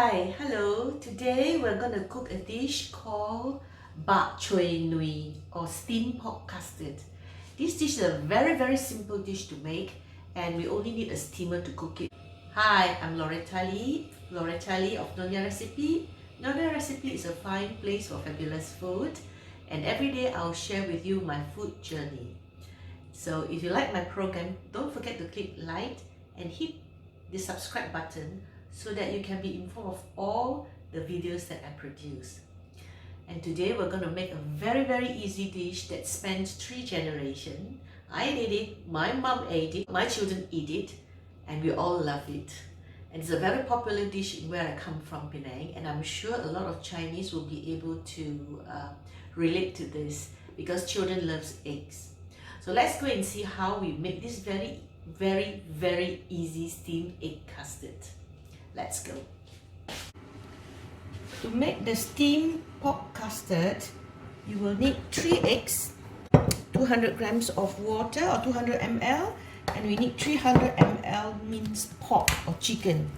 Hi, hello. Today we're going to cook a dish called bak choy nui or steamed pork custard. This dish is a very simple dish to make and we only need a steamer to cook it. Hi, I'm Loretta Lee of Nyonya Recipe. Nyonya Recipe is a fine place for fabulous food and every day I'll share with you my food journey. So if you like my program, don't forget to click like and hit the subscribe button so that you can be informed of all the videos that I produce. And today we're going to make a very easy dish that spans 3 generations. I ate it, my mom ate it, my children eat it, and we all love it. And it's a very popular dish in where I come from, Penang, and I'm sure a lot of Chinese will be able to relate to this because children love eggs. So let's go and see how we make this very easy steamed egg custard. Let's go. To make the steamed pork custard, you will need 3 eggs, 200 grams of water or 200 ml, and we need 300 ml minced pork or chicken.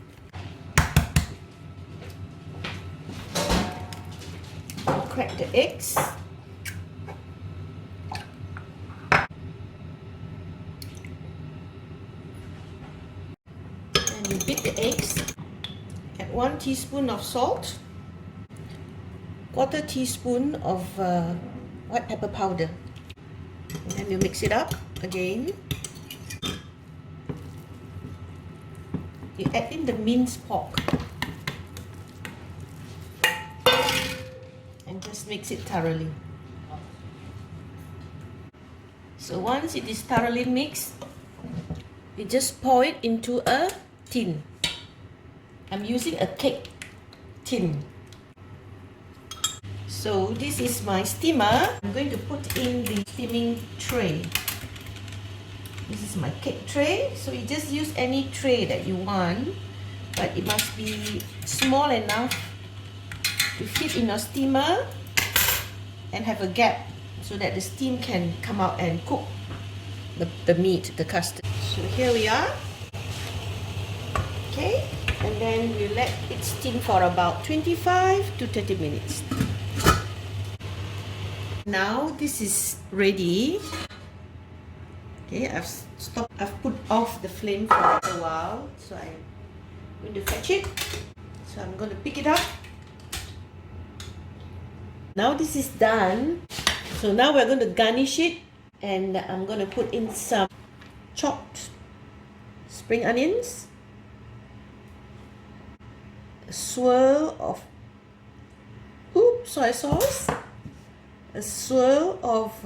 Crack the eggs. And you beat the eggs. Add 1 teaspoon of salt, 1/4 teaspoon of white pepper powder, and then you mix it up again. You add in the minced pork and just mix it thoroughly. So once it is thoroughly mixed, you just pour it into a tin. I'm using a cake tin. So this is my steamer. I'm going to put in the steaming tray. This is my cake tray. So you just use any tray that you want, but it must be small enough to fit in your steamer and have a gap so that the steam can come out and cook the meat, the custard. So here we are. Okay. And then we let it steam for about 25 to 30 minutes. Now this is ready. Okay, I've put off the flame for a while, so I'm going to fetch it. So I'm going to pick it up. Now this is done. So now we're going to garnish it, and I'm going to put in some chopped spring onions, a swirl of soy sauce, a swirl of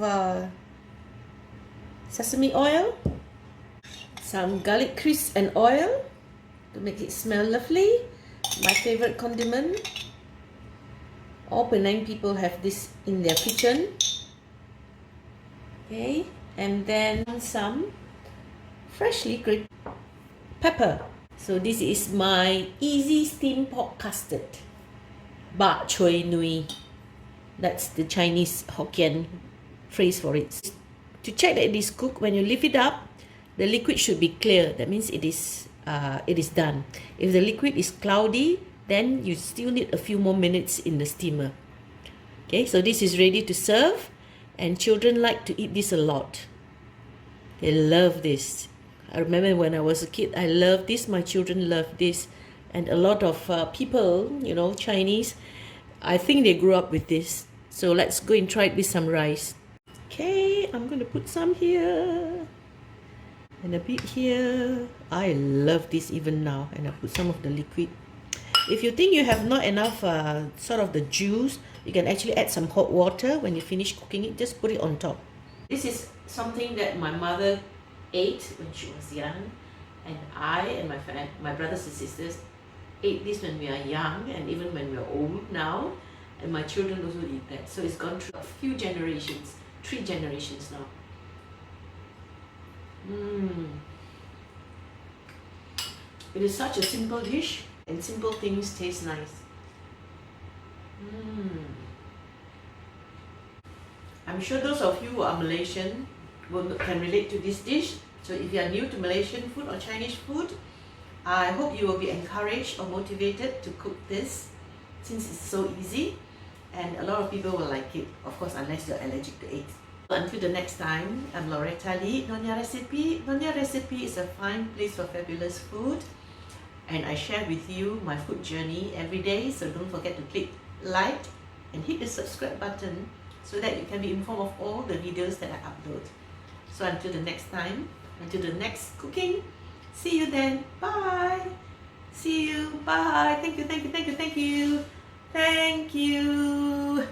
sesame oil, some garlic crisp and oil to make it smell lovely. My favorite condiment. All Penang people have this in their kitchen. Okay, and then some freshly grated pepper. So this is my easy steamed pork custard, bak choy nui. That's the Chinese Hokkien phrase for it. To check that it is cooked, when you lift it up, the liquid should be clear. That means it is done. If the liquid is cloudy, then you still need a few more minutes in the steamer. Okay, so this is ready to serve, and children like to eat this a lot. They love this. I remember when I was a kid, I loved this, my children loved this, and a lot of people, you know, Chinese, I think they grew up with this. So let's go and try it with some rice. Okay, I'm going to put some here, and a bit here. I love this even now, and I put some of the liquid. If you think you have not enough sort of the juice, you can actually add some hot water when you finish cooking it, just put it on top. This is something that my mother ate when she was young, and I and my brothers and sisters ate this when we are young and even when we are old now, and my children also eat that. So it's gone through a few generations, 3 generations now. It is such a simple dish, and simple things taste nice. I'm sure those of you who are Malaysian can relate to this dish. So if you are new to Malaysian food or Chinese food, I hope you will be encouraged or motivated to cook this since it's so easy and a lot of people will like it, of course, unless you're allergic to eggs. Until the next time, I'm Loretta Lee, Nyonya Recipe. Nyonya Recipe is a fine place for fabulous food, and I share with you my food journey every day, so don't forget to click like and hit the subscribe button so that you can be informed of all the videos that I upload. So until the next time, until the next cooking, see you then. Bye. See you. Bye. Thank you, thank you, thank you, thank you. Thank you.